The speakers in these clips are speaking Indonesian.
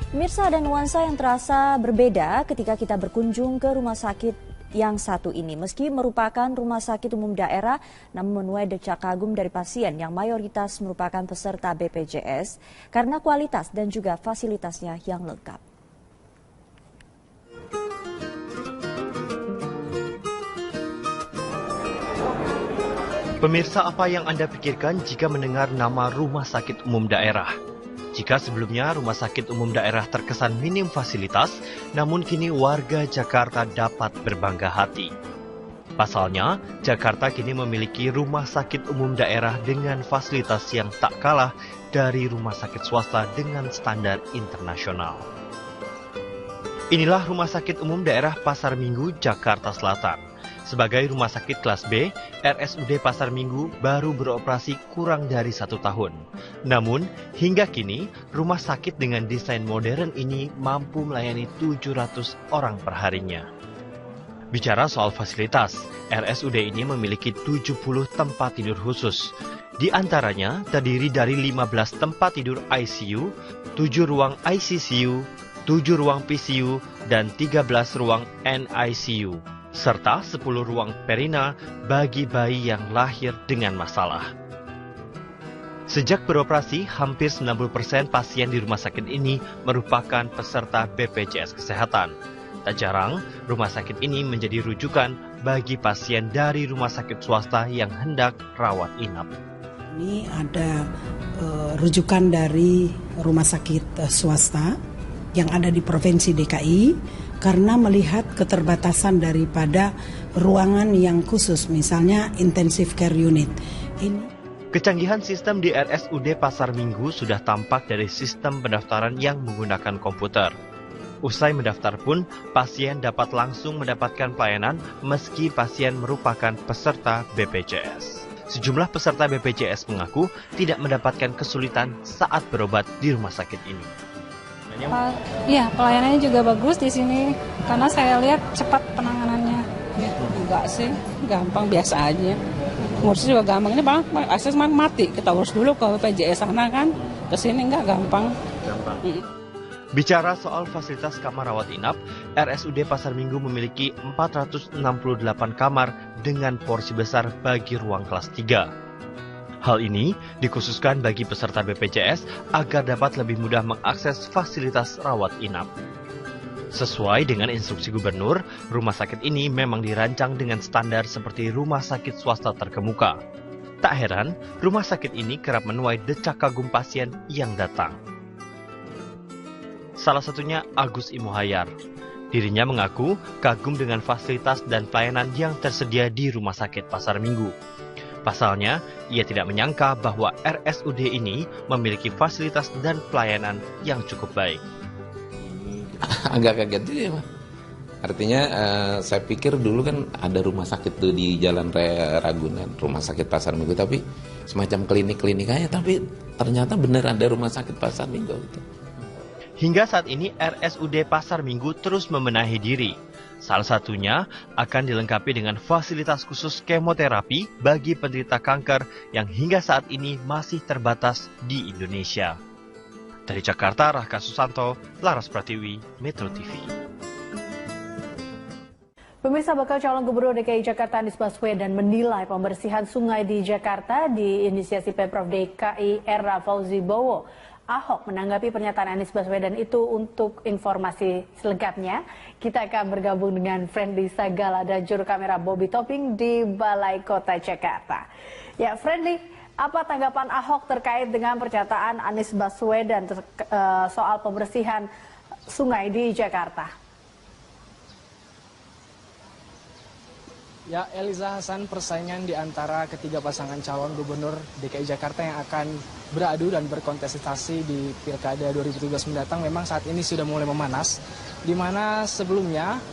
Pemirsa, ada nuansa yang terasa berbeda ketika kita berkunjung ke rumah sakit yang satu ini. Meski merupakan rumah sakit umum daerah, namun menuai decak kagum dari pasien yang mayoritas merupakan peserta BPJS karena kualitas dan juga fasilitasnya yang lengkap. Pemirsa, apa yang Anda pikirkan jika mendengar nama Rumah Sakit Umum Daerah? Jika sebelumnya rumah sakit umum daerah terkesan minim fasilitas, namun kini warga Jakarta dapat berbangga hati. Pasalnya, Jakarta kini memiliki rumah sakit umum daerah dengan fasilitas yang tak kalah dari rumah sakit swasta dengan standar internasional. Inilah Rumah Sakit Umum Daerah Pasar Minggu, Jakarta Selatan. Sebagai rumah sakit kelas B, RSUD Pasar Minggu baru beroperasi kurang dari 1 tahun. Namun, hingga kini, rumah sakit dengan desain modern ini mampu melayani 700 orang perharinya. Bicara soal fasilitas, RSUD ini memiliki 70 tempat tidur khusus. Di antaranya terdiri dari 15 tempat tidur ICU, 7 ruang ICCU, 7 ruang PCU, dan 13 ruang NICU. Serta 10 ruang perina bagi bayi yang lahir dengan masalah. Sejak beroperasi, hampir 90% pasien di rumah sakit ini merupakan peserta BPJS Kesehatan. Tak jarang, rumah sakit ini menjadi rujukan bagi pasien dari rumah sakit swasta yang hendak rawat inap. Ini ada rujukan dari rumah sakit swasta yang ada di Provinsi DKI, karena melihat keterbatasan daripada ruangan yang khusus, misalnya intensive care unit. Kecanggihan sistem di RSUD Pasar Minggu sudah tampak dari sistem pendaftaran yang menggunakan komputer. Usai mendaftar pun, pasien dapat langsung mendapatkan pelayanan meski pasien merupakan peserta BPJS. Sejumlah peserta BPJS mengaku tidak mendapatkan kesulitan saat berobat di rumah sakit ini. Iya, pelayanannya juga bagus di sini karena saya lihat cepat penanganannya. Ya, enggak sih, gampang biasa aja. Ngurusnya juga gampang, ini bang, akses mati. Kita urus dulu ke BPJS sana kan, ke sini enggak gampang. Bicara soal fasilitas kamar rawat inap, RSUD Pasar Minggu memiliki 468 kamar dengan porsi besar bagi ruang kelas 3. Hal ini dikhususkan bagi peserta BPJS agar dapat lebih mudah mengakses fasilitas rawat inap. Sesuai dengan instruksi gubernur, rumah sakit ini memang dirancang dengan standar seperti rumah sakit swasta terkemuka. Tak heran, rumah sakit ini kerap menuai decak kagum pasien yang datang. Salah satunya Agus Imuhayar. Dirinya mengaku kagum dengan fasilitas dan pelayanan yang tersedia di rumah sakit Pasar Minggu. Pasalnya, ia tidak menyangka bahwa RSUD ini memiliki fasilitas dan pelayanan yang cukup baik. Agak kaget juga ya, Pak. Artinya saya pikir dulu kan ada rumah sakit tuh di Jalan Raya Ragunan, rumah sakit Pasar Minggu, tapi semacam klinik-klinik aja, tapi ternyata benar ada rumah sakit Pasar Minggu. Gitu. Hingga saat ini RSUD Pasar Minggu terus membenahi diri. Salah satunya akan dilengkapi dengan fasilitas khusus kemoterapi bagi penderita kanker yang hingga saat ini masih terbatas di Indonesia. Dari Jakarta, Raka Susanto, Laras Pratiwi, Metro TV. Pemirsa, bakal calon gubernur DKI Jakarta Anies Baswedan menilai pembersihan sungai di Jakarta diinisiasi Pemprov DKI era Fauzi Bowo. Ahok menanggapi pernyataan Anies Baswedan itu. Untuk informasi selengkapnya, kita akan bergabung dengan Friendly Sagala dan juru kamera Bobby Topping di Balai Kota Jakarta. Ya, Friendly, apa tanggapan Ahok terkait dengan pernyataan Anies Baswedan soal pembersihan sungai di Jakarta? Ya, Eliza Hasan, persaingan di antara ketiga pasangan calon gubernur DKI Jakarta yang akan beradu dan berkontestasi di Pilkada 2017 mendatang memang saat ini sudah mulai memanas, di mana sebelumnya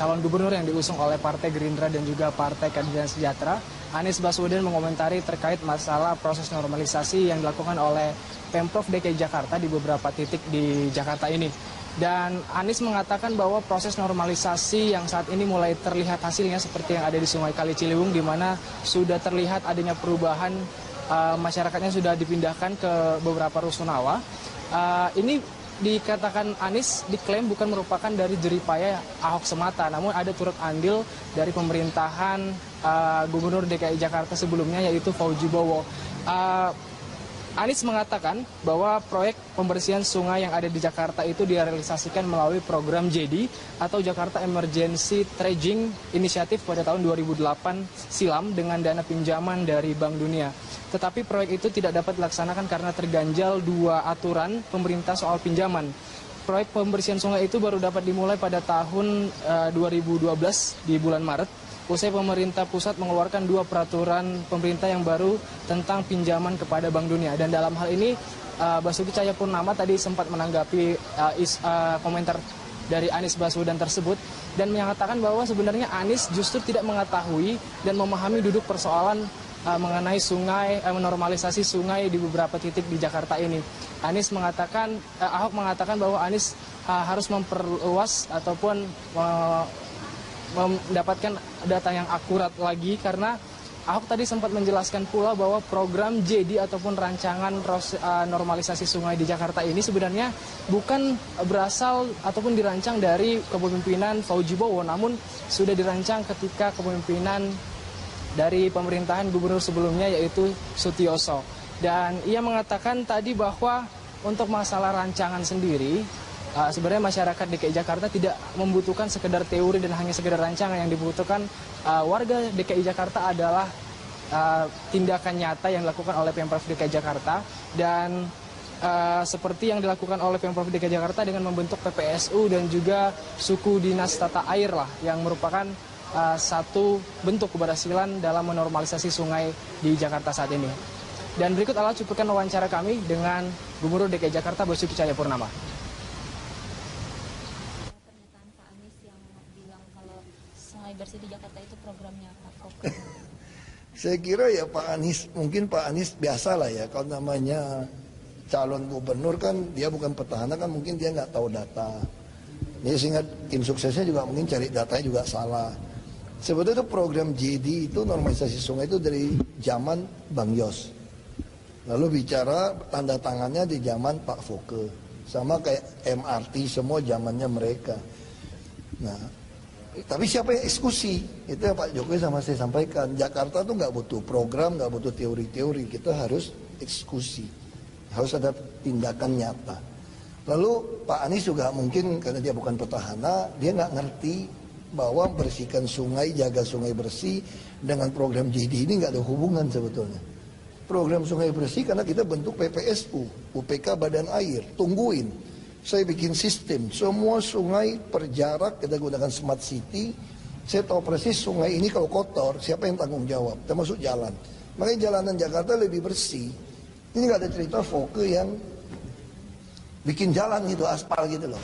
calon gubernur yang diusung oleh Partai Gerindra dan juga Partai Keadilan Sejahtera, Anies Baswedan mengomentari terkait masalah proses normalisasi yang dilakukan oleh Pemprov DKI Jakarta di beberapa titik di Jakarta ini. Dan Anies mengatakan bahwa proses normalisasi yang saat ini mulai terlihat hasilnya seperti yang ada di Sungai Kali Ciliwung, di mana sudah terlihat adanya perubahan, masyarakatnya sudah dipindahkan ke beberapa rusunawa. Ini dikatakan Anies diklaim bukan merupakan dari jeripaya Ahok semata, namun ada turut andil dari pemerintahan Gubernur DKI Jakarta sebelumnya, yaitu Fauzi Bowo. Anies mengatakan bahwa proyek pembersihan sungai yang ada di Jakarta itu direalisasikan melalui program JD atau Jakarta Emergency Dredging Initiative pada tahun 2008 silam dengan dana pinjaman dari Bank Dunia. Tetapi proyek itu tidak dapat dilaksanakan karena terganjal dua aturan pemerintah soal pinjaman. Proyek pembersihan sungai itu baru dapat dimulai pada tahun 2012 di bulan Maret. Usai pemerintah pusat mengeluarkan dua peraturan pemerintah yang baru tentang pinjaman kepada Bank Dunia. Dan dalam hal ini Basuki Cahayapurnama tadi sempat menanggapi komentar dari Anies Baswedan tersebut dan menyatakan bahwa sebenarnya Anies justru tidak mengetahui dan memahami duduk persoalan mengenai sungai, menormalisasi sungai di beberapa titik di Jakarta ini. Ahok mengatakan bahwa Anies harus memperluas ataupun mendapatkan data yang akurat lagi, karena Ahok tadi sempat menjelaskan pula bahwa program JD ataupun rancangan normalisasi sungai di Jakarta ini sebenarnya bukan berasal ataupun dirancang dari kepemimpinan Fauzi Bowo, namun sudah dirancang ketika kepemimpinan dari pemerintahan gubernur sebelumnya, yaitu Sutioso. Dan ia mengatakan tadi bahwa untuk masalah rancangan sendiri, sebenarnya masyarakat DKI Jakarta tidak membutuhkan sekedar teori dan hanya sekedar rancangan. Yang dibutuhkan warga DKI Jakarta adalah tindakan nyata yang dilakukan oleh Pemprov DKI Jakarta, dan seperti yang dilakukan oleh Pemprov DKI Jakarta dengan membentuk PPSU dan juga suku dinas tata air lah, yang merupakan satu bentuk keberhasilan dalam menormalisasi sungai di Jakarta saat ini. Dan berikut adalah cuplikan wawancara kami dengan Gubernur DKI Jakarta Basuki Cahayapurnama. Bersih di Jakarta itu programnya Pak Fokus. Saya kira ya mungkin Pak Anies biasa lah ya, kalau namanya calon gubernur kan dia bukan petahana kan, mungkin dia nggak tahu data. Jadi sehingga tim suksesnya juga mungkin cari datanya juga salah. Sebetulnya itu program JD itu normalisasi sungai itu dari zaman Bang Yos. Lalu bicara tanda tangannya di zaman Pak Foke. Sama kayak MRT semua zamannya mereka. Nah, tapi siapa yang eksekusi? Itu yang Pak Jokowi sama saya sampaikan. Jakarta tuh nggak butuh program, nggak butuh teori-teori. Kita harus eksekusi. Harus ada tindakan nyata. Lalu Pak Anies juga mungkin karena dia bukan petahana, dia nggak ngerti bahwa bersihkan sungai, jaga sungai bersih dengan program JD ini nggak ada hubungan sebetulnya. Program sungai bersih karena kita bentuk PPSU, UPK Badan Air, tungguin. Saya bikin sistem, semua sungai per jarak, kita gunakan smart city. Saya tahu persis sungai ini kalau kotor, siapa yang tanggung jawab, termasuk jalan. Makanya jalanan Jakarta lebih bersih. Ini nggak ada cerita Foke yang bikin jalan gitu, aspal gitu loh.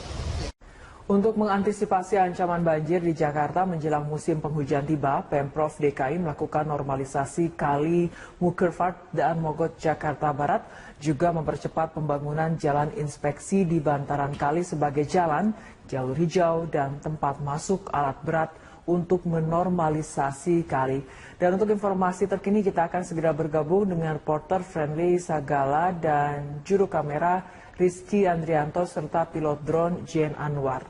Untuk mengantisipasi ancaman banjir di Jakarta menjelang musim penghujan tiba, Pemprov DKI melakukan normalisasi kali Mukerfart dan Mogot Jakarta Barat, juga mempercepat pembangunan jalan inspeksi di bantaran kali sebagai jalan, jalur hijau, dan tempat masuk alat berat untuk menormalisasi kali. Dan untuk informasi terkini kita akan segera bergabung dengan reporter Friendly Sagala dan juru kamera Rizky Andrianto serta pilot drone Jen Anwar.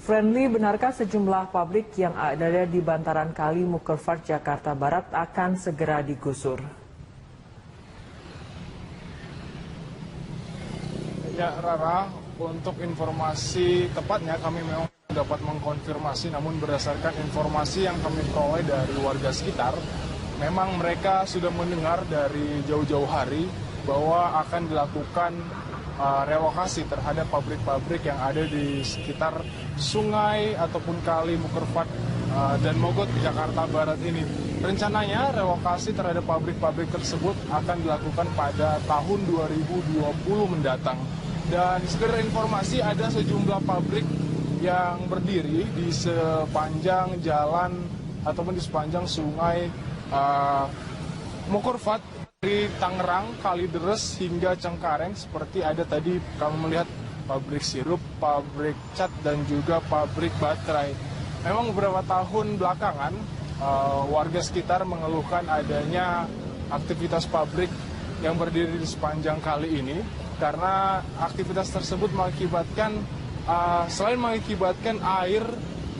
Friendly, benarkah sejumlah pabrik yang ada di bantaran kali Mukerfart Jakarta Barat akan segera digusur? Ya Rara, untuk informasi tepatnya kami memang dapat mengkonfirmasi, namun berdasarkan informasi yang kami peroleh dari warga sekitar, memang mereka sudah mendengar dari jauh-jauh hari bahwa akan dilakukan relokasi terhadap pabrik-pabrik yang ada di sekitar sungai ataupun kali Mukerfart dan Mogot Jakarta Barat ini. Rencananya relokasi terhadap pabrik-pabrik tersebut akan dilakukan pada tahun 2020 mendatang. Dan sekedar informasi, ada sejumlah pabrik yang berdiri di sepanjang jalan ataupun di sepanjang sungai Mukerfart dari Tangerang, Kalideres hingga Cengkareng. Seperti ada tadi kami melihat pabrik sirup, pabrik cat dan juga pabrik baterai. Memang beberapa tahun belakangan warga sekitar mengeluhkan adanya aktivitas pabrik yang berdiri di sepanjang kali ini, karena aktivitas tersebut mengakibatkan selain mengakibatkan air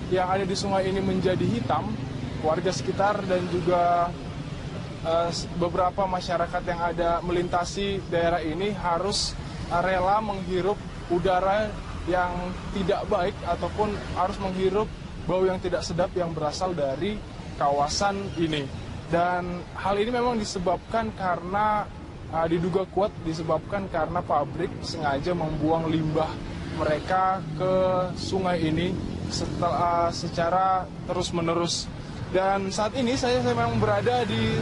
yang ada di sungai ini menjadi hitam, warga sekitar dan juga beberapa masyarakat yang ada melintasi daerah ini harus rela menghirup udara yang tidak baik ataupun harus menghirup bau yang tidak sedap yang berasal dari kawasan ini. Dan hal ini memang disebabkan karena diduga kuat disebabkan karena pabrik sengaja membuang limbah mereka ke sungai ini secara terus-menerus. Dan saat ini saya memang berada di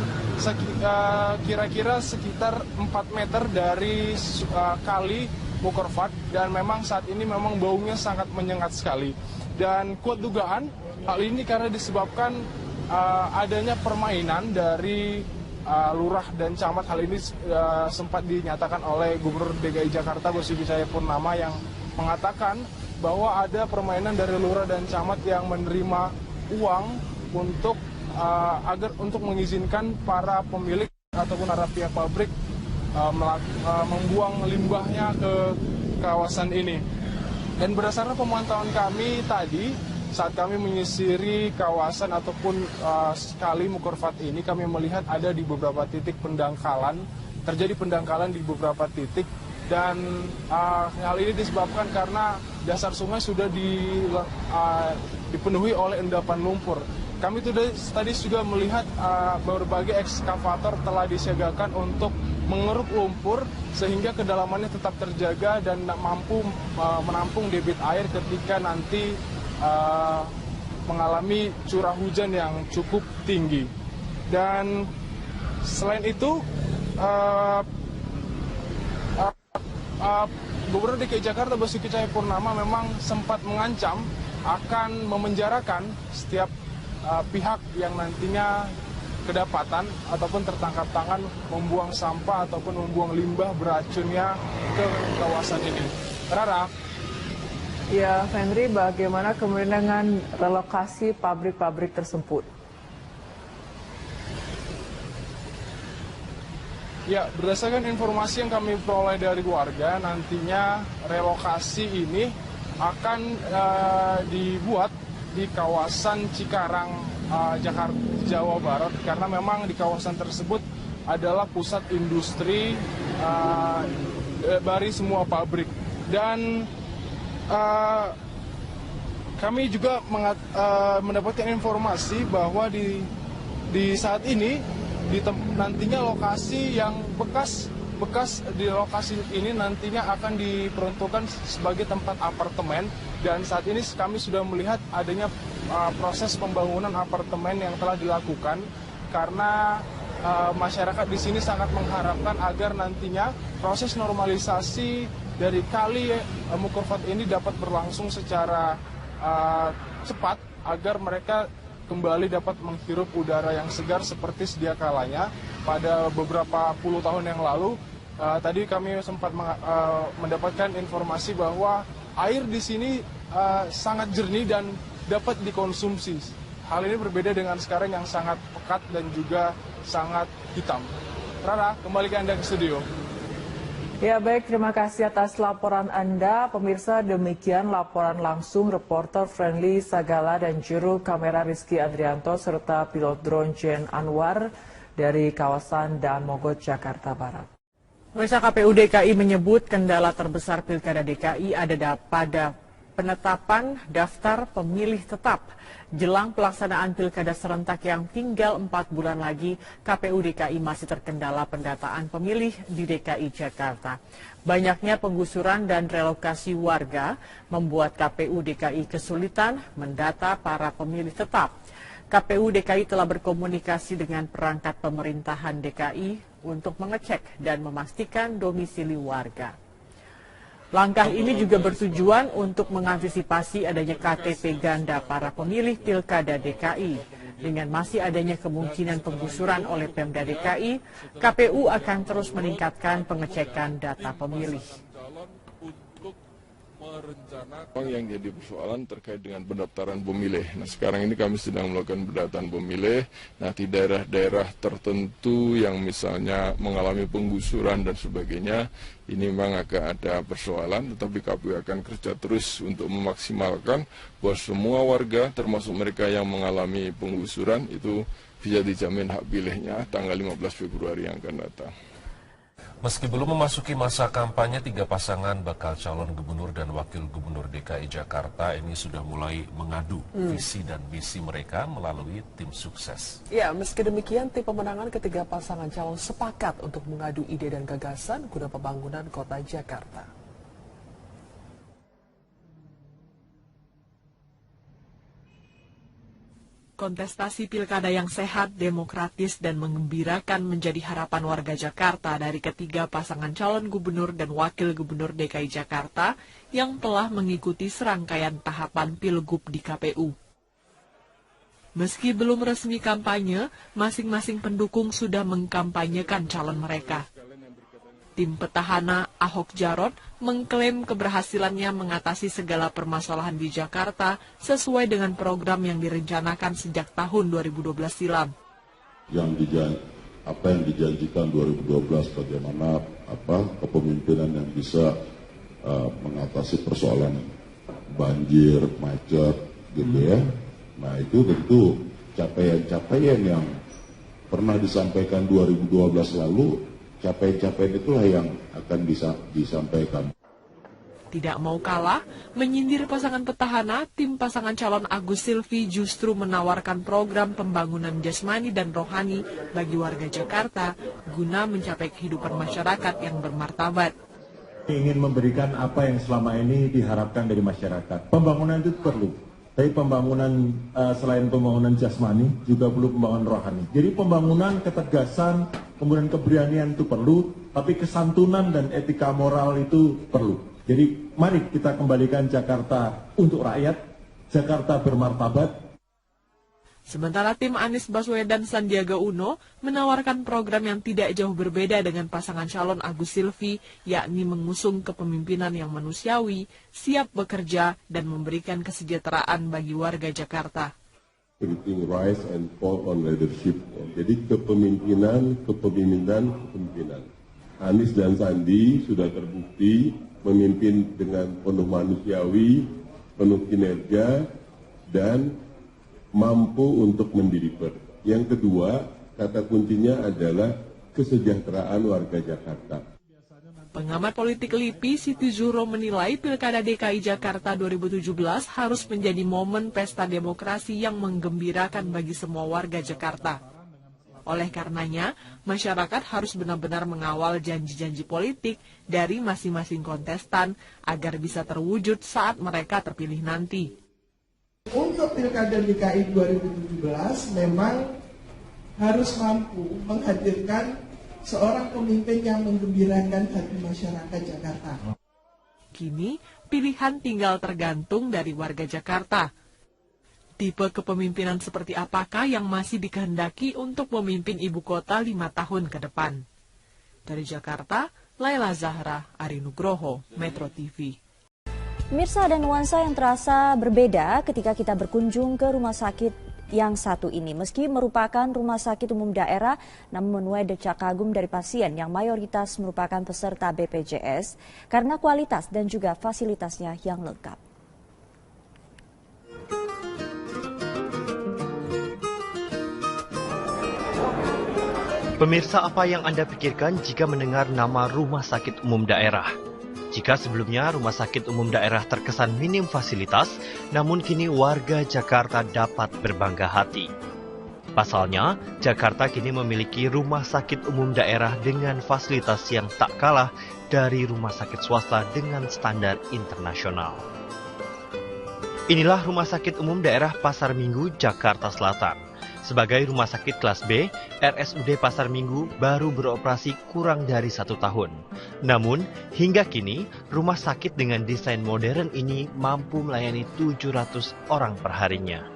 kira-kira sekitar 4 meter dari kali Mukervart, dan memang saat ini memang baunya sangat menyengat sekali. Dan kuat dugaan hal ini karena disebabkan adanya permainan dari lurah dan camat. Hal ini sempat dinyatakan oleh Gubernur DKI Jakarta Basuki Cahayapurnama yang mengatakan bahwa ada permainan dari lurah dan camat yang menerima uang untuk untuk mengizinkan para pemilik ataupun para pihak pabrik membuang limbahnya ke kawasan ini. Dan berdasarkan pemantauan kami tadi saat kami menyisiri kawasan ataupun kali Mukervart ini, kami melihat ada di beberapa titik pendangkalan, terjadi pendangkalan di beberapa titik, dan hal ini disebabkan karena dasar sungai sudah dipenuhi oleh endapan lumpur. Kami tadi juga melihat berbagai ekskavator telah disiagakan untuk mengeruk lumpur sehingga kedalamannya tetap terjaga dan mampu menampung debit air ketika nanti mengalami curah hujan yang cukup tinggi. Dan selain itu, Gubernur DKI Jakarta Basuki Cahayapurnama memang sempat mengancam akan memenjarakan setiap pihak yang nantinya kedapatan ataupun tertangkap tangan membuang sampah ataupun membuang limbah beracunnya ke kawasan ini. Rara. Ya, Henry, bagaimana kemudian dengan relokasi pabrik-pabrik tersebut? Ya, berdasarkan informasi yang kami peroleh dari warga, nantinya relokasi ini akan dibuat di kawasan Cikarang, Jakarta, Jawa Barat, karena memang di kawasan tersebut adalah pusat industri dari semua pabrik. Dan kami juga mendapatkan informasi bahwa di saat ini nantinya lokasi yang bekas di lokasi ini nantinya akan diperuntukkan sebagai tempat apartemen, dan saat ini kami sudah melihat adanya proses pembangunan apartemen yang telah dilakukan karena masyarakat di sini sangat mengharapkan agar nantinya proses normalisasi dari kali Mukervart ini dapat berlangsung secara cepat agar mereka kembali dapat menghirup udara yang segar seperti sedia kalanya pada beberapa puluh tahun yang lalu. Tadi kami sempat mendapatkan informasi bahwa air di sini sangat jernih dan dapat dikonsumsi. Hal ini berbeda dengan sekarang yang sangat pekat dan juga sangat hitam. Rara, kembali ke Anda ke studio. Ya, baik, terima kasih atas laporan Anda. Pemirsa, demikian laporan langsung reporter Friendly Sagala dan juru kamera Rizky Andrianto serta pilot drone Jen Anwar dari kawasan Daan Mogot, Jakarta Barat. Pemirsa, KPU DKI menyebut kendala terbesar Pilkada DKI ada pada penetapan daftar pemilih tetap. Jelang pelaksanaan Pilkada serentak yang tinggal 4 bulan lagi, KPU DKI masih terkendala pendataan pemilih di DKI Jakarta. Banyaknya penggusuran dan relokasi warga membuat KPU DKI kesulitan mendata para pemilih tetap. KPU DKI telah berkomunikasi dengan perangkat pemerintahan DKI untuk mengecek dan memastikan domisili warga. Langkah ini juga bertujuan untuk mengantisipasi adanya KTP ganda para pemilih Pilkada DKI. Dengan masih adanya kemungkinan penggusuran oleh Pemda DKI, KPU akan terus meningkatkan pengecekan data pemilih. rencana yang jadi persoalan terkait dengan pendaftaran pemilih. Nah, sekarang ini kami sedang melakukan pendaftaran pemilih. Nah, di daerah-daerah tertentu yang misalnya mengalami penggusuran dan sebagainya, ini memang agak ada persoalan, tetapi KPU akan kerja terus untuk memaksimalkan bahwa semua warga, termasuk mereka yang mengalami penggusuran, itu bisa dijamin hak pilihnya tanggal 15 Februari yang akan datang. Meski belum memasuki masa kampanye, 3 pasangan bakal calon gubernur dan wakil gubernur DKI Jakarta ini sudah mulai mengadu visi dan misi mereka melalui tim sukses. Ya, meski demikian, tim pemenangan ketiga pasangan calon sepakat untuk mengadu ide dan gagasan guna pembangunan kota Jakarta. Kontestasi pilkada yang sehat, demokratis, dan menggembirakan menjadi harapan warga Jakarta dari ketiga pasangan calon gubernur dan wakil gubernur DKI Jakarta yang telah mengikuti serangkaian tahapan pilgub di KPU. Meski belum resmi kampanye, masing-masing pendukung sudah mengkampanyekan calon mereka. Tim petahana Ahok Jarot mengklaim keberhasilannya mengatasi segala permasalahan di Jakarta sesuai dengan program yang direncanakan sejak tahun 2012 silam. Apa yang dijanjikan 2012, bagaimana kepemimpinan yang bisa mengatasi persoalan banjir, macet, gitu ya. Nah, itu tentu capaian-capaian yang pernah disampaikan 2012 lalu. Capaian-capaian itulah yang akan disampaikan. Tidak mau kalah, menyindir pasangan petahana, tim pasangan calon Agus Silvi justru menawarkan program pembangunan jasmani dan rohani bagi warga Jakarta guna mencapai kehidupan masyarakat yang bermartabat. Ingin memberikan apa yang selama ini diharapkan dari masyarakat. Pembangunan itu perlu. Tapi pembangunan selain pembangunan jasmani juga perlu pembangunan rohani. Jadi pembangunan ketegasan, kemudian keberanian itu perlu, tapi kesantunan dan etika moral itu perlu. Jadi mari kita kembalikan Jakarta untuk rakyat, Jakarta bermartabat. Sementara tim Anies Baswedan Sandiaga Uno menawarkan program yang tidak jauh berbeda dengan pasangan calon Agus Silvi, yakni mengusung kepemimpinan yang manusiawi, siap bekerja, dan memberikan kesejahteraan bagi warga Jakarta. Everything rise and fall on leadership. Jadi kepemimpinan. Anies dan Sandi sudah terbukti memimpin dengan penuh manusiawi, penuh kinerja, dan mampu untuk mendeliver. Yang kedua, kata kuncinya adalah kesejahteraan warga Jakarta. Pengamat politik LIPI Siti Zuhro menilai Pilkada DKI Jakarta 2017 harus menjadi momen pesta demokrasi yang menggembirakan bagi semua warga Jakarta. Oleh karenanya, masyarakat harus benar-benar mengawal janji-janji politik dari masing-masing kontestan agar bisa terwujud saat mereka terpilih nanti. Untuk Pilkada DKI 2017 memang harus mampu menghadirkan seorang pemimpin yang menggembirakan hati masyarakat Jakarta. Kini, pilihan tinggal tergantung dari warga Jakarta. Tipe kepemimpinan seperti apakah yang masih dikehendaki untuk memimpin ibu kota 5 tahun ke depan? Dari Jakarta, Laila Zahra, Ari Nugroho, Metro TV. Mirsa dan nuansa yang terasa berbeda ketika kita berkunjung ke rumah sakit yang satu ini. Meski merupakan rumah sakit umum daerah, namun menuai decak kagum dari pasien yang mayoritas merupakan peserta BPJS karena kualitas dan juga fasilitasnya yang lengkap. Pemirsa, apa yang Anda pikirkan jika mendengar nama Rumah Sakit Umum Daerah? Jika sebelumnya rumah sakit umum daerah terkesan minim fasilitas, namun kini warga Jakarta dapat berbangga hati. Pasalnya, Jakarta kini memiliki rumah sakit umum daerah dengan fasilitas yang tak kalah dari rumah sakit swasta dengan standar internasional. Inilah Rumah Sakit Umum Daerah Pasar Minggu, Jakarta Selatan. Sebagai rumah sakit kelas B, RSUD Pasar Minggu baru beroperasi kurang dari 1 tahun. Namun, hingga kini, rumah sakit dengan desain modern ini mampu melayani 700 orang perharinya.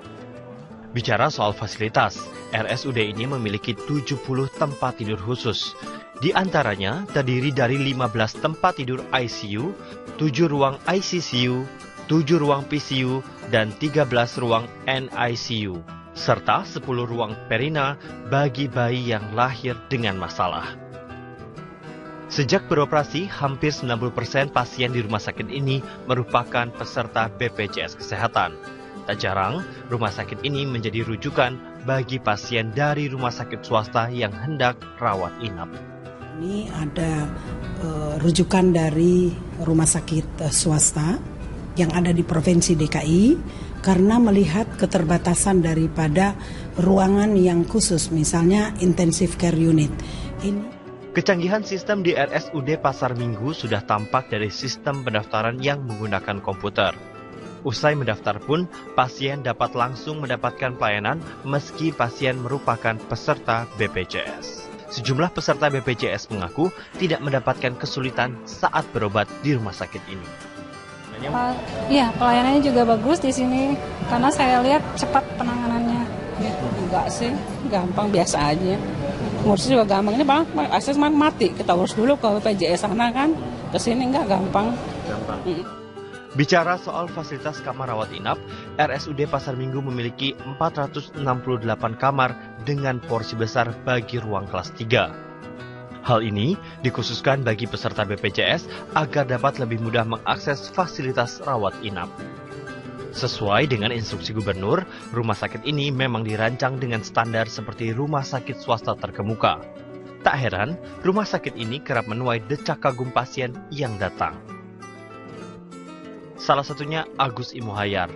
Bicara soal fasilitas, RSUD ini memiliki 70 tempat tidur khusus. Di antaranya terdiri dari 15 tempat tidur ICU, 7 ruang ICCU, 7 ruang PCU, dan 13 ruang NICU, serta 10 ruang perina bagi bayi yang lahir dengan masalah. Sejak beroperasi, hampir 90% pasien di rumah sakit ini merupakan peserta BPJS Kesehatan. Tak jarang, rumah sakit ini menjadi rujukan bagi pasien dari rumah sakit swasta yang hendak rawat inap. Ini ada rujukan dari rumah sakit swasta yang ada di Provinsi DKI karena melihat keterbatasan daripada ruangan yang khusus, misalnya intensive care unit. Kecanggihan sistem di RSUD Pasar Minggu sudah tampak dari sistem pendaftaran yang menggunakan komputer. Usai mendaftar pun, pasien dapat langsung mendapatkan pelayanan meski pasien merupakan peserta BPJS. Sejumlah peserta BPJS mengaku tidak mendapatkan kesulitan saat berobat di rumah sakit ini. Iya, pelayanannya juga bagus di sini karena saya lihat cepat penanganannya. Enggak sih, gampang biasa aja. Ngurusnya juga gampang. Ini bang, akses mati. Kita urus dulu ke BPJS sana kan. Kesini enggak gampang. Bicara soal fasilitas kamar rawat inap, RSUD Pasar Minggu memiliki 468 kamar dengan porsi besar bagi ruang kelas 3. Hal ini dikhususkan bagi peserta BPJS agar dapat lebih mudah mengakses fasilitas rawat inap. Sesuai dengan instruksi gubernur, rumah sakit ini memang dirancang dengan standar seperti rumah sakit swasta terkemuka. Tak heran, rumah sakit ini kerap menuai decak kagum pasien yang datang. Salah satunya Agus Imohayar.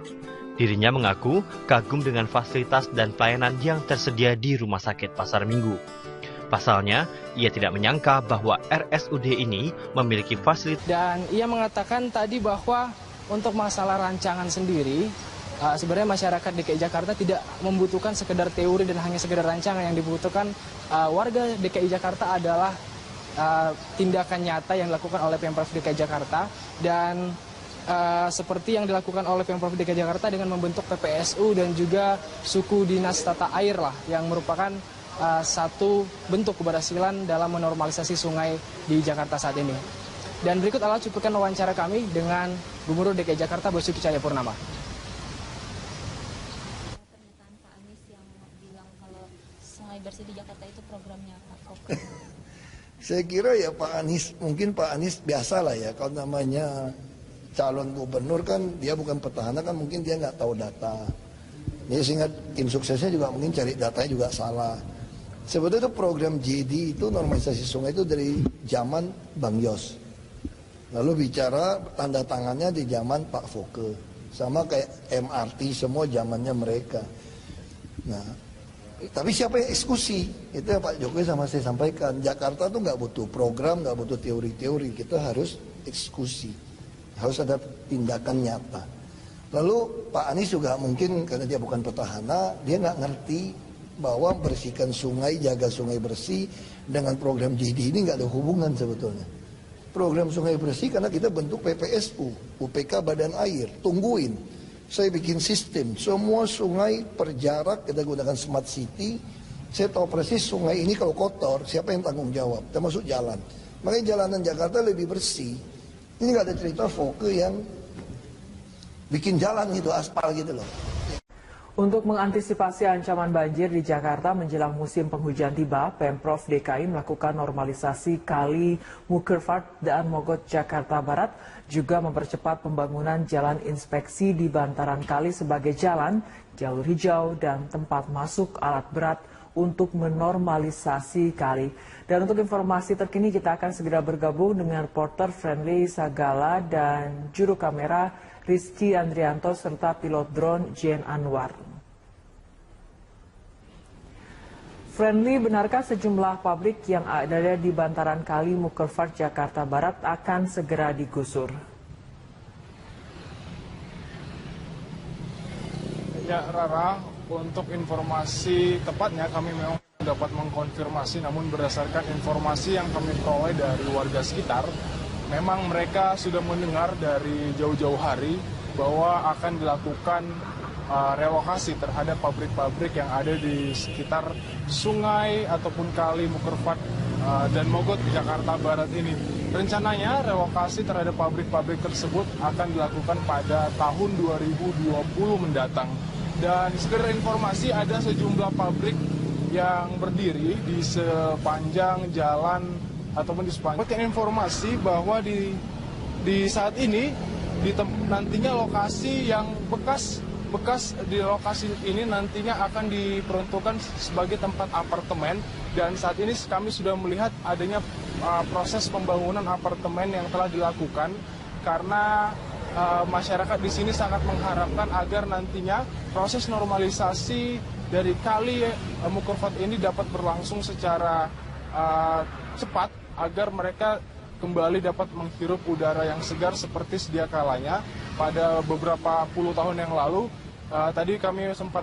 Dirinya mengaku kagum dengan fasilitas dan pelayanan yang tersedia di Rumah Sakit Pasar Minggu. Pasalnya, ia tidak menyangka bahwa RSUD ini memiliki fasilitas. Dan ia mengatakan tadi bahwa untuk masalah rancangan sendiri, sebenarnya masyarakat DKI Jakarta tidak membutuhkan sekedar teori dan hanya sekedar rancangan. Yang dibutuhkan warga DKI Jakarta adalah tindakan nyata yang dilakukan oleh Pemprov DKI Jakarta. Dan seperti yang dilakukan oleh Pemprov DKI Jakarta dengan membentuk PPSU dan juga suku dinas tata air lah, yang merupakan satu bentuk keberhasilan dalam menormalisasi sungai di Jakarta saat ini. Dan berikut adalah cuplikan wawancara kami dengan Gubernur DKI Jakarta Basuki Cahayapurnama. Pernyataan Pak Anies yang bilang kalau sungai bersih di Jakarta itu programnya Pak Fokus. Saya kira ya Pak Anies, mungkin Pak Anies biasa lah ya, kalau namanya calon gubernur kan dia bukan petahana, kan mungkin dia nggak tahu data. Dia sehingga tim suksesnya juga mungkin cari datanya juga salah. Sebetulnya itu program JD itu normalisasi sungai itu dari zaman Bang Yos. Lalu bicara tanda tangannya di zaman Pak Foke. Sama kayak MRT semua zamannya mereka. Nah, tapi siapa yang eksekusi? Itu yang Pak Jokowi sama saya sampaikan. Jakarta tuh nggak butuh program, nggak butuh teori-teori. Kita harus eksekusi. Harus ada tindakan nyata. Lalu Pak Anies juga mungkin karena dia bukan petahana, dia nggak ngerti bahwa bersihkan sungai, jaga sungai bersih dengan program JD ini nggak ada hubungan sebetulnya. Program sungai bersih karena kita bentuk PPSU, UPK Badan Air, tungguin. Saya bikin sistem, semua sungai per jarak, kita gunakan smart city. Saya tahu persis sungai ini kalau kotor, siapa yang tanggung jawab, termasuk jalan. Makanya jalanan Jakarta lebih bersih. Ini nggak ada cerita Foke yang bikin jalan gitu, aspal gitu loh. Untuk mengantisipasi ancaman banjir di Jakarta menjelang musim penghujan tiba, Pemprov DKI melakukan normalisasi kali Mukerfart dan Mogot Jakarta Barat, juga mempercepat pembangunan jalan inspeksi di bantaran kali sebagai jalan, jalur hijau, dan tempat masuk alat berat untuk menormalisasi kali. Dan untuk informasi terkini kita akan segera bergabung dengan reporter Friendly Sagala dan juru kamera Rizky Andrianto serta pilot drone Jen Anwar. Friendly, benarkah sejumlah pabrik yang ada di bantaran kali Mukerfart Jakarta Barat akan segera digusur? Ya Rara, untuk informasi tepatnya kami memang dapat mengkonfirmasi, namun berdasarkan informasi yang kami peroleh dari warga sekitar, memang mereka sudah mendengar dari jauh-jauh hari bahwa akan dilakukan relokasi terhadap pabrik-pabrik yang ada di sekitar sungai ataupun kali Mukerfart dan Mogot Jakarta Barat ini. Rencananya relokasi terhadap pabrik-pabrik tersebut akan dilakukan pada tahun 2020 mendatang. Dan sekedar informasi, ada sejumlah pabrik yang berdiri di sepanjang jalan ataupun di sepanjang informasi bahwa di saat ini nantinya lokasi yang bekas di lokasi ini nantinya akan diperuntukkan sebagai tempat apartemen, dan saat ini kami sudah melihat adanya proses pembangunan apartemen yang telah dilakukan karena masyarakat di sini sangat mengharapkan agar nantinya proses normalisasi dari kali Mukerfat ini dapat berlangsung secara cepat agar mereka kembali dapat menghirup udara yang segar seperti sedia kalanya pada beberapa puluh tahun yang lalu. Tadi kami sempat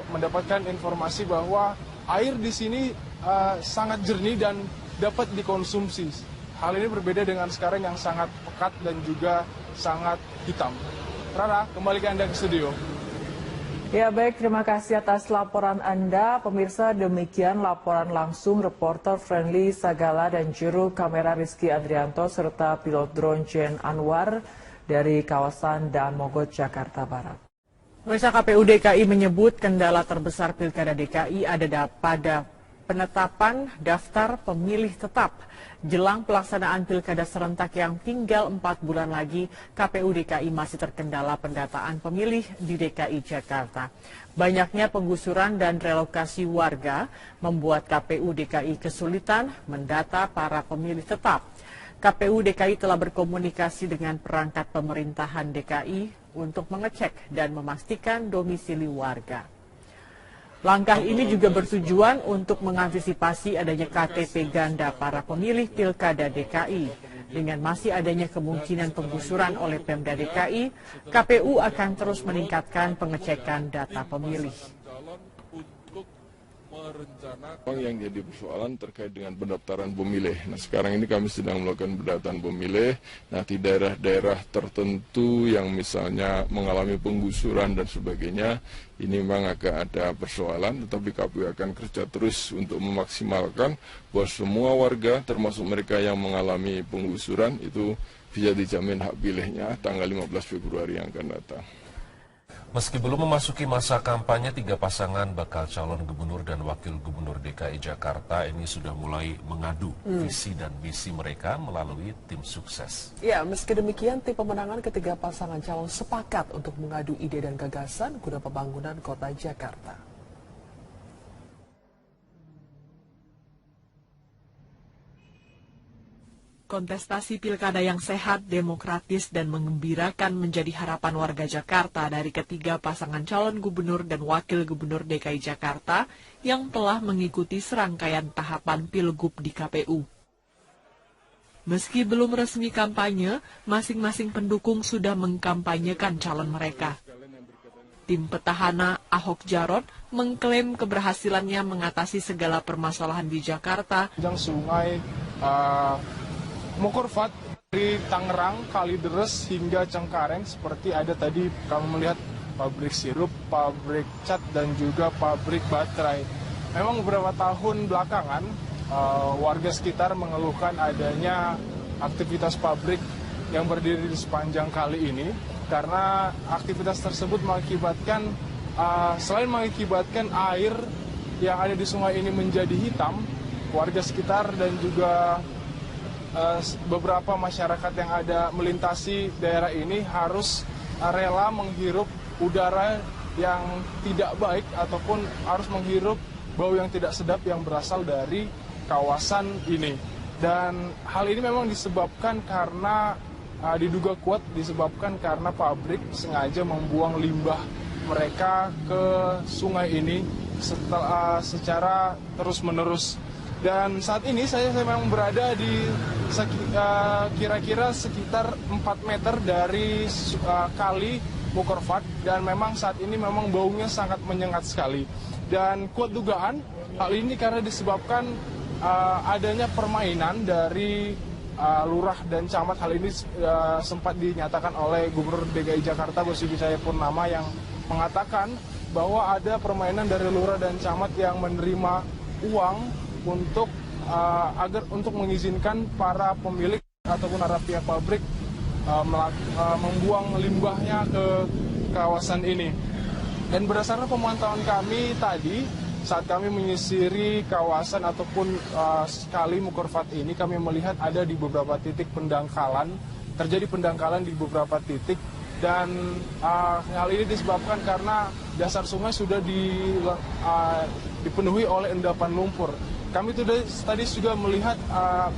mendapatkan informasi bahwa air di sini sangat jernih dan dapat dikonsumsi. Hal ini berbeda dengan sekarang yang sangat pekat dan juga sangat hitam. Rara, kembali ke Anda ke studio. Ya baik, terima kasih atas laporan Anda. Pemirsa, demikian laporan langsung reporter Friendly Sagala dan juru kamera Rizky Andrianto serta pilot drone Jen Anwar dari kawasan Daan Mogot, Jakarta Barat. Pemirsa, KPU DKI menyebut kendala terbesar Pilkada DKI ada pada penetapan daftar pemilih tetap. Jelang pelaksanaan Pilkada serentak yang tinggal 4 bulan lagi, KPU DKI masih terkendala pendataan pemilih di DKI Jakarta. Banyaknya penggusuran dan relokasi warga membuat KPU DKI kesulitan mendata para pemilih tetap. KPU DKI telah berkomunikasi dengan perangkat pemerintahan DKI untuk mengecek dan memastikan domisili warga. Langkah ini juga bertujuan untuk mengantisipasi adanya KTP ganda para pemilih Pilkada DKI. Dengan masih adanya kemungkinan penggusuran oleh Pemda DKI, KPU akan terus meningkatkan pengecekan data pemilih. Yang jadi persoalan terkait dengan pendaftaran pemilih. Nah, sekarang ini kami sedang melakukan pendaftaran pemilih. Nah, di daerah-daerah tertentu yang misalnya mengalami penggusuran dan sebagainya, ini memang agak ada persoalan, tetapi KPU akan kerja terus untuk memaksimalkan bahwa semua warga, termasuk mereka yang mengalami penggusuran, itu bisa dijamin hak pilihnya tanggal 15 Februari yang akan datang. Meski belum memasuki masa kampanye, 3 pasangan bakal calon gubernur dan wakil gubernur DKI Jakarta ini sudah mulai mengadu visi dan misi mereka melalui tim sukses. Ya, meski demikian, tim pemenangan ketiga pasangan calon sepakat untuk mengadu ide dan gagasan guna pembangunan kota Jakarta. Kontestasi pilkada yang sehat, demokratis, dan menggembirakan menjadi harapan warga Jakarta dari ketiga pasangan calon gubernur dan wakil gubernur DKI Jakarta yang telah mengikuti serangkaian tahapan pilgub di KPU. Meski belum resmi kampanye, masing-masing pendukung sudah mengkampanyekan calon mereka. Tim petahana Ahok Jarot mengklaim keberhasilannya mengatasi segala permasalahan di Jakarta. Sungai Mukerfat dari Tangerang, Kalideres hingga Cengkareng, seperti ada tadi kami melihat pabrik sirup, pabrik cat, dan juga pabrik baterai. Memang beberapa tahun belakangan warga sekitar mengeluhkan adanya aktivitas pabrik yang berdiri di sepanjang kali ini, karena aktivitas tersebut mengakibatkan selain mengakibatkan air yang ada di sungai ini menjadi hitam, warga sekitar dan juga beberapa masyarakat yang ada melintasi daerah ini harus rela menghirup udara yang tidak baik ataupun harus menghirup bau yang tidak sedap yang berasal dari kawasan ini. Dan hal ini memang disebabkan karena diduga kuat disebabkan karena pabrik sengaja membuang limbah mereka ke sungai ini secara terus-menerus. Dan saat ini saya memang berada di kira-kira sekitar 4 meter dari kali Mukerfat, dan memang saat ini memang baunya sangat menyengat sekali. Dan kuat dugaan hal ini karena disebabkan adanya permainan dari lurah dan camat. Hal ini sempat dinyatakan oleh Gubernur DKI Jakarta Basuki Cahayapurnama yang mengatakan bahwa ada permainan dari lurah dan camat yang menerima uang untuk agar untuk mengizinkan para pemilik ataupun para pihak pabrik membuang limbahnya ke kawasan ini. Dan berdasarkan pemantauan kami tadi, saat kami menyisiri kawasan ataupun kali Mukerfat ini, kami melihat ada di beberapa titik pendangkalan, terjadi pendangkalan di beberapa titik, dan hal ini disebabkan karena dasar sungai sudah dipenuhi oleh endapan lumpur. Kami tadi juga melihat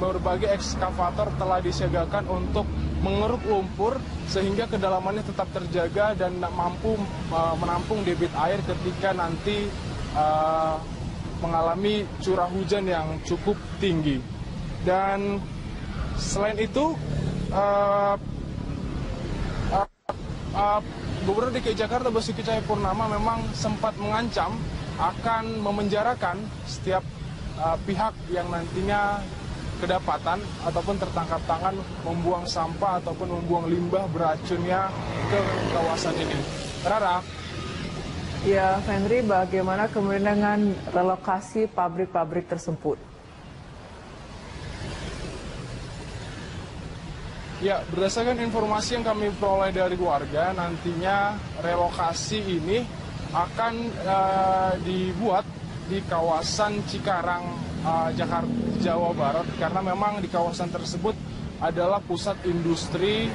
berbagai ekskavator telah disiagakan untuk mengeruk lumpur sehingga kedalamannya tetap terjaga dan mampu menampung debit air ketika nanti mengalami curah hujan yang cukup tinggi. Dan selain itu, Gubernur DKI Jakarta Basuki Cahayapurnama memang sempat mengancam akan memenjarakan setiap pihak yang nantinya kedapatan ataupun tertangkap tangan membuang sampah ataupun membuang limbah beracunnya ke kawasan ini. Rara. Ya, Henry, bagaimana kemudian dengan relokasi pabrik-pabrik tersebut? Ya, berdasarkan informasi yang kami peroleh dari warga, nantinya relokasi ini akan dibuat di kawasan Cikarang, Jakarta, Jawa Barat, karena memang di kawasan tersebut adalah pusat industri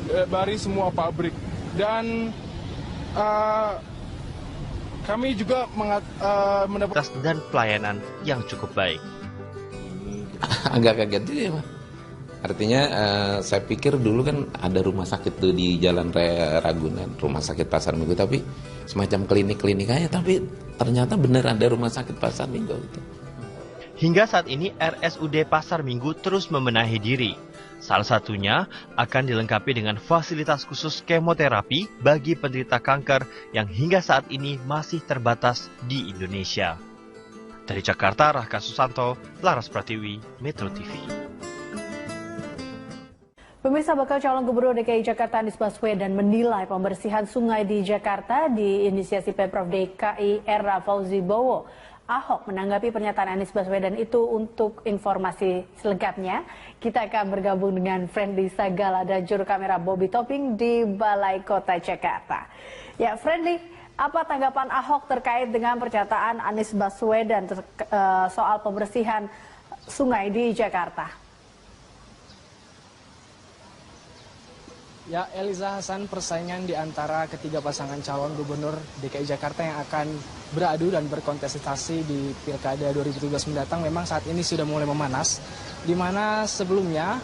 dari semua pabrik. Dan kami juga mendapat dan pelayanan yang cukup baik. Agak kaget juga ya, Pak. Artinya saya pikir dulu kan ada rumah sakit tuh di Jalan Ragunan, rumah sakit Pasar Minggu, tapi semacam klinik-klinik aja, tapi ternyata benar ada rumah sakit Pasar Minggu itu. Hingga saat ini RSUD Pasar Minggu terus membenahi diri. Salah satunya akan dilengkapi dengan fasilitas khusus kemoterapi bagi penderita kanker yang hingga saat ini masih terbatas di Indonesia. Dari Jakarta, Rahka Susanto, Laras Pratiwi, Metro TV. Pemirsa, bakal calon gubernur DKI Jakarta Anies Baswedan menilai pembersihan sungai di Jakarta diinisiasi Pemprov DKI era Fauzi Bowo. Ahok menanggapi pernyataan Anies Baswedan itu. Untuk informasi selengkapnya, kita akan bergabung dengan Friendly Sagala dan juru kamera Bobby Topping di Balai Kota Jakarta. Ya, Friendly, apa tanggapan Ahok terkait dengan pernyataan Anies Baswedan soal pembersihan sungai di Jakarta? Ya, Eliza Hasan, persaingan di antara ketiga pasangan calon gubernur DKI Jakarta yang akan beradu dan berkontestasi di Pilkada 2017 mendatang memang saat ini sudah mulai memanas, di mana sebelumnya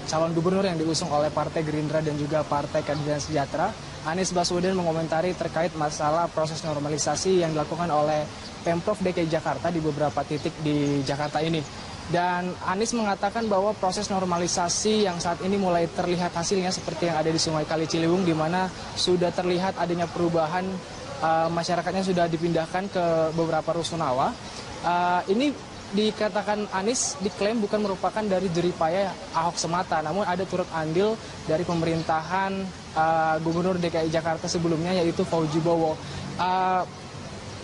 calon gubernur yang diusung oleh Partai Gerindra dan juga Partai Keadilan Sejahtera, Anies Baswedan mengomentari terkait masalah proses normalisasi yang dilakukan oleh Pemprov DKI Jakarta di beberapa titik di Jakarta ini. Dan Anies mengatakan bahwa proses normalisasi yang saat ini mulai terlihat hasilnya seperti yang ada di Sungai Kali Ciliwung, di mana sudah terlihat adanya perubahan, masyarakatnya sudah dipindahkan ke beberapa rusunawa. Ini dikatakan Anies diklaim bukan merupakan dari jeripaya Ahok semata, namun ada turut andil dari pemerintahan Gubernur DKI Jakarta sebelumnya, yaitu Fauzi Bowo.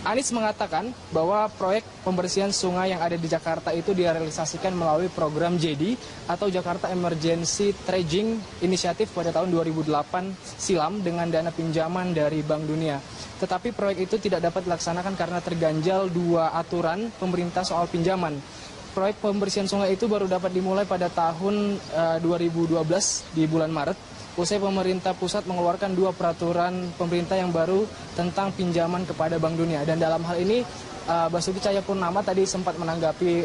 Anies mengatakan bahwa proyek pembersihan sungai yang ada di Jakarta itu direalisasikan melalui program JD atau Jakarta Emergency Dredging Initiative pada tahun 2008 silam dengan dana pinjaman dari Bank Dunia. Tetapi proyek itu tidak dapat dilaksanakan karena terganjal dua aturan pemerintah soal pinjaman. Proyek pembersihan sungai itu baru dapat dimulai pada tahun 2012 di bulan Maret. Usai pemerintah pusat mengeluarkan dua peraturan pemerintah yang baru tentang pinjaman kepada Bank Dunia. Dan dalam hal ini Basuki Cahayapurnama tadi sempat menanggapi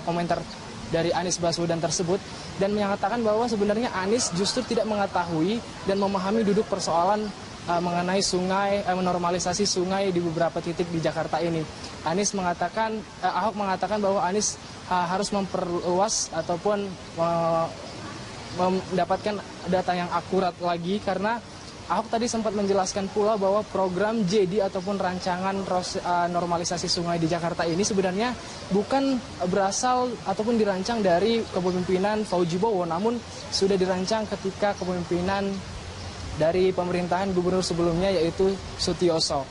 komentar dari Anies Baswedan tersebut dan menyatakan bahwa sebenarnya Anies justru tidak mengetahui dan memahami duduk persoalan mengenai sungai, normalisasi sungai di beberapa titik di Jakarta ini. Ahok mengatakan bahwa Anies harus memperluas ataupun mendapatkan data yang akurat lagi, karena Ahok tadi sempat menjelaskan pula bahwa program JD ataupun rancangan normalisasi sungai di Jakarta ini sebenarnya bukan berasal ataupun dirancang dari kepemimpinan Fauzi Bowo, namun sudah dirancang ketika kepemimpinan dari pemerintahan gubernur sebelumnya, yaitu Sutioso.